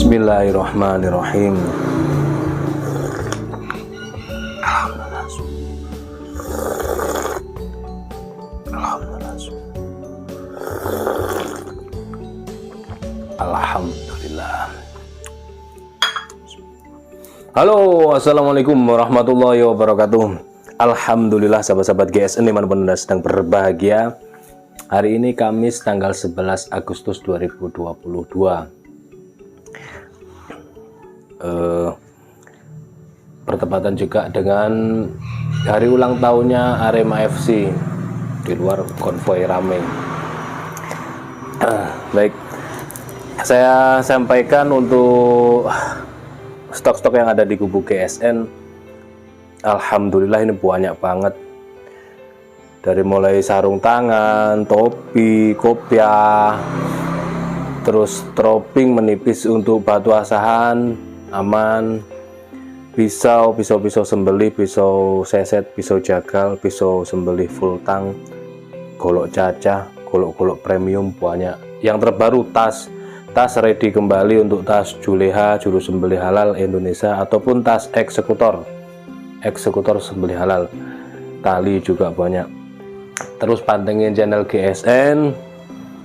Bismillahirrahmanirrahim. Alhamdulillah. Halo, assalamualaikum warahmatullahi wabarakatuh. Alhamdulillah sahabat-sahabat GSN dimanapun Anda sedang berbahagia. Hari ini Kamis tanggal 11 Agustus 2022. Bertepatan juga dengan hari ulang tahunnya Arema FC. Di luar konvoi rame. Baik, saya sampaikan untuk stok-stok yang ada di kubu GSN. Alhamdulillah ini banyak banget. Dari mulai sarung tangan, topi, kopiah, terus topping menipis untuk batu asahan, aman, pisau sembelih, pisau seset, pisau jagal, pisau sembelih full tang, golok cacah, golok premium banyak. Yang terbaru tas ready kembali untuk tas Juleha, juru sembelih halal Indonesia, ataupun tas eksekutor sembelih halal. Tali juga banyak. Terus pantengin channel GSN.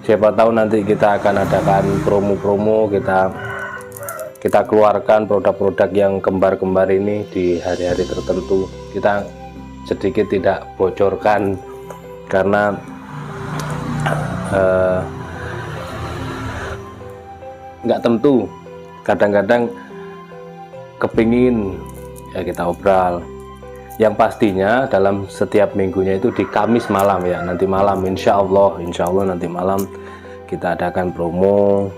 Siapa tahu nanti kita akan adakan promo-promo, kita keluarkan produk-produk yang kembar-kembar ini di hari-hari tertentu. Kita sedikit tidak bocorkan karena nggak tentu. Kadang-kadang kepingin ya kita obral. Yang pastinya dalam setiap minggunya itu di Kamis malam ya, nanti malam insya Allah nanti malam kita adakan promo.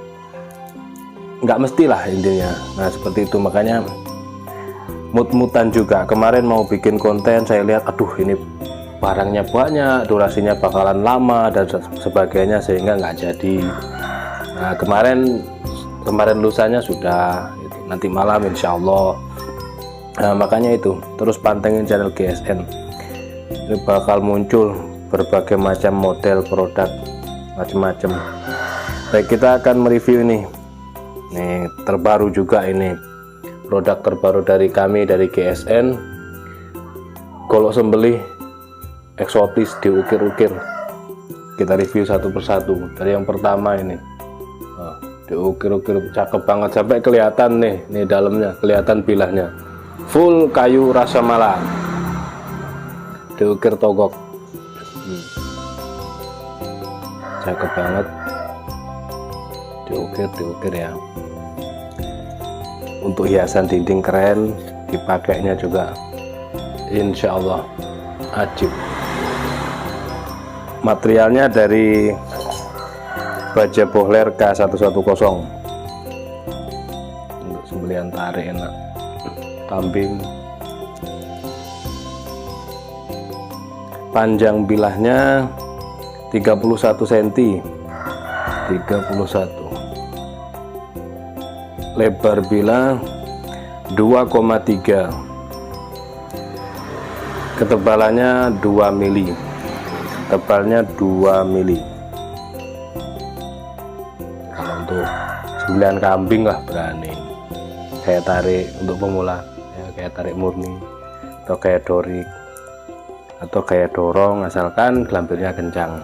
Nggak mestilah intinya. Nah seperti itu, makanya mut-mutan juga. Kemarin mau bikin konten, saya lihat aduh ini barangnya banyak, durasinya bakalan lama dan sebagainya, sehingga nggak jadi. Nah kemarin lusanya sudah, nanti malam insya Allah. Nah makanya itu terus pantengin channel GSN, ini bakal muncul berbagai macam model produk macam-macam. Baik, kita akan mereview ini terbaru juga, ini produk terbaru dari kami dari GSN, golok sembelih eksotis diukir-ukir. Kita review satu persatu. Dari yang pertama ini Oh, diukir-ukir cakep banget sampai kelihatan nih dalamnya, kelihatan bilahnya. Full kayu rasa Mala. Diukir togok. Cakep banget. Diukir ya. Untuk hiasan dinding keren, dipakainya juga insya Allah ajib. Materialnya dari baja bohler K110. Untuk sembelihan tarik enak, kambing. Panjang bilahnya 31 cm, 31. Lebar bilah 2,3. Ketebalannya 2 mili. Tebalnya 2 mili. Kalau untuk sembelihan kambing lah berani. Kayak tarik untuk pemula, ya, kayak tarik murni atau kayak dorik atau kayak dorong, asalkan gelambirnya kencang.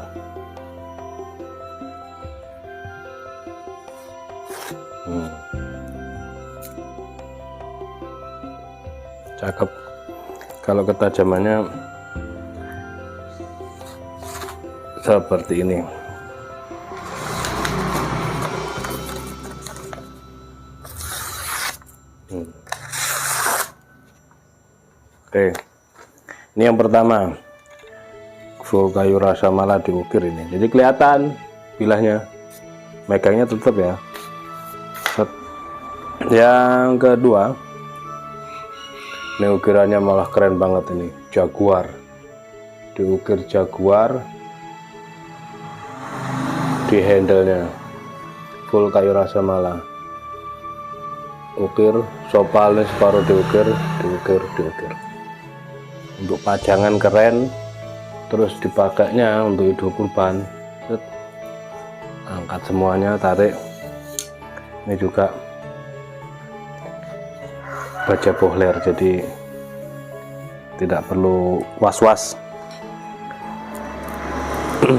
Cakep. Kalau ketajamannya seperti ini. Oke, ini yang pertama, full kayu rasa Mala diukir ini, jadi kelihatan bilahnya, megangnya tetap ya. Yang kedua, ini ukirannya malah keren banget ini, Jaguar. Diukir Jaguar di handle-nya, full kayu rasa Mala. Ukir sopalnya separuh diukir. Untuk pajangan keren, terus dipakainya untuk hidup kurban. Angkat semuanya, tarik. Ini juga baja bohler, jadi tidak perlu was-was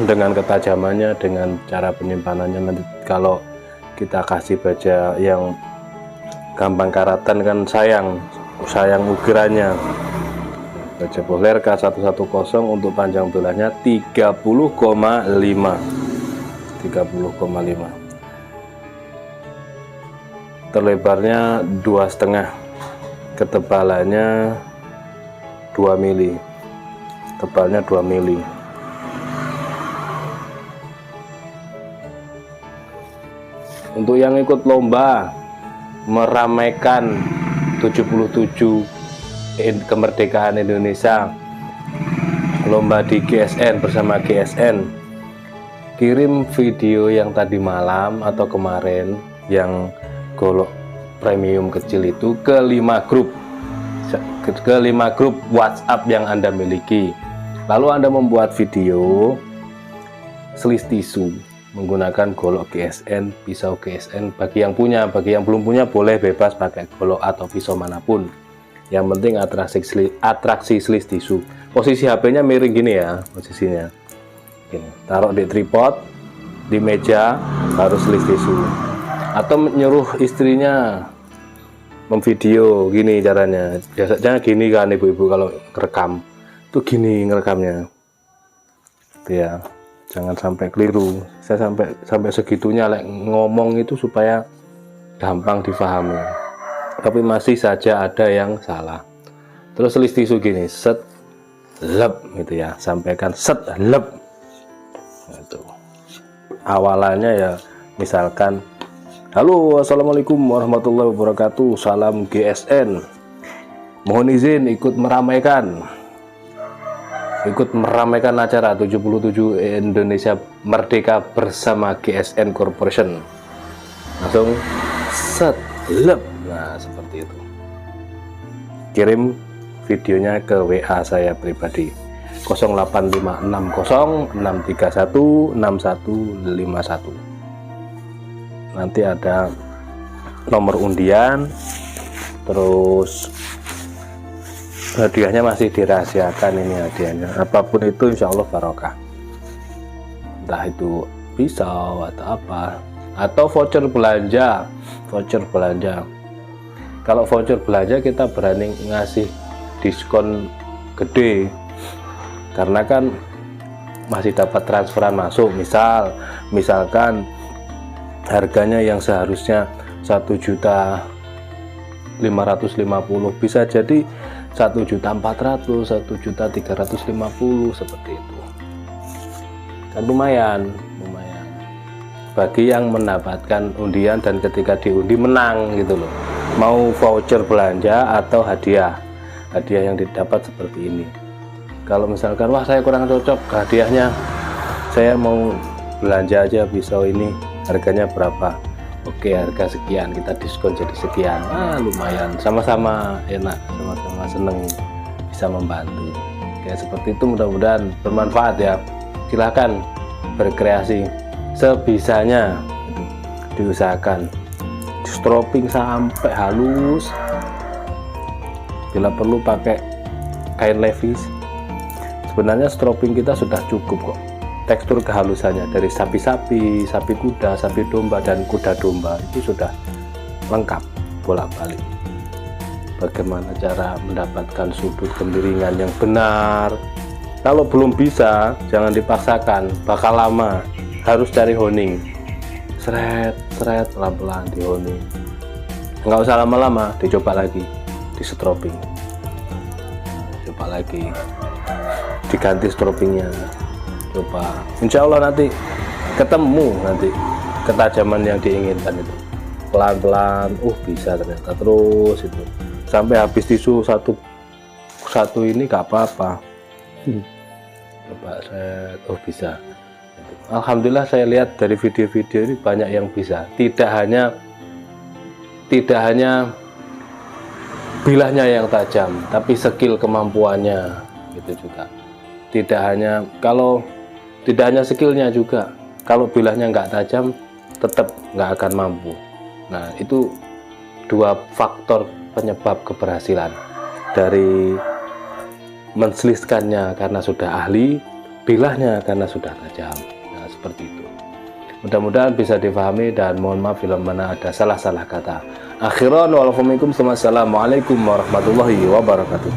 dengan ketajamannya, dengan cara penyimpanannya. Nanti kalau kita kasih baja yang gampang karatan kan sayang ukirannya. Baja bohler K110 untuk panjang bilahnya 30,5. Terlebarnya 2,5, ketebalannya 2 mili, tebalnya 2 mili. Untuk yang ikut lomba meramaikan 77 kemerdekaan Indonesia, lomba di GSN bersama GSN, kirim video yang tadi malam atau kemarin yang golok premium kecil itu ke 5 grup WhatsApp yang Anda miliki. Lalu Anda membuat video selis tisu menggunakan golok GSN, pisau GSN. Bagi yang punya, bagi yang belum punya boleh bebas pakai golok atau pisau manapun. Yang penting atraksi selis tisu. Posisi HP-nya miring gini ya, posisinya. Gini. Taruh di tripod, di meja, harus selis tisu. Atau nyuruh istrinya memvideo, gini caranya. Biasanya gini kan ibu-ibu kalau rekam. Tuh gini ngerekamnya. Itu ya. Jangan sampai keliru. Saya sampai segitunya ngomong itu supaya gampang difahami. Tapi masih saja ada yang salah. Terus selis tisu gini, set, lep, gitu ya. Sampaikan set, lep. Gitu. Awalannya ya, misalkan, halo, assalamualaikum warahmatullahi wabarakatuh, salam GSN. Mohon izin ikut meramaikan acara 77 Indonesia Merdeka bersama GSN Corporation. Langsung set, lep. Nah, seperti itu. Kirim videonya ke WA saya pribadi 085606316151. Nanti ada nomor undian, terus hadiahnya masih dirahasiakan. Ini hadiahnya apapun itu insya Allah barokah, entah itu pisau atau apa, atau voucher belanja. Kalau voucher belanja kita berani ngasih diskon gede karena kan masih dapat transferan masuk. Misalkan harganya yang seharusnya 1.550.000 bisa jadi 1.400.000, 1.350.000 seperti itu. Kan lumayan bagi yang mendapatkan undian dan ketika diundi menang gitu loh. Mau voucher belanja atau hadiah yang didapat seperti ini. Kalau misalkan wah saya kurang cocok hadiahnya, saya mau belanja aja pisau ini, harganya berapa? Oke, harga sekian, kita diskon jadi sekian. Lumayan, sama-sama enak, sama-sama seneng bisa membantu. Kayak seperti itu, mudah-mudahan bermanfaat ya. Silahkan berkreasi sebisanya, diusahakan strobing sampai halus. Bila perlu pakai kain levis. Sebenarnya strobing kita sudah cukup kok. Tekstur kehalusannya dari sapi-sapi, sapi kuda, sapi domba, dan kuda domba itu sudah lengkap bolak-balik. Bagaimana cara mendapatkan sudut kemiringan yang benar? Kalau belum bisa, jangan dipaksakan, bakal lama. Harus cari honing, seret pelan-pelan di honing. Nggak usah lama-lama, dicoba lagi, di strobing, coba lagi, diganti strobingnya, coba. Insya Allah nanti ketemu ketajaman yang diinginkan itu. Pelan-pelan, bisa ternyata, terus itu sampai habis tisu satu ini gak apa-apa. Coba set, bisa. Alhamdulillah saya lihat dari video-video ini banyak yang bisa. Tidak hanya bilahnya yang tajam, tapi skill kemampuannya gitu juga. Tidak hanya skillnya juga. Kalau bilahnya nggak tajam, tetap nggak akan mampu. Nah, itu dua faktor penyebab keberhasilan. Dari menseliskannya karena sudah ahli, bilahnya karena sudah tajam. Seperti itu. Mudah-mudahan bisa difahami dan mohon maaf bila mana ada salah-salah kata. Akhiran walaupun assalamualaikum warahmatullahi wabarakatuh.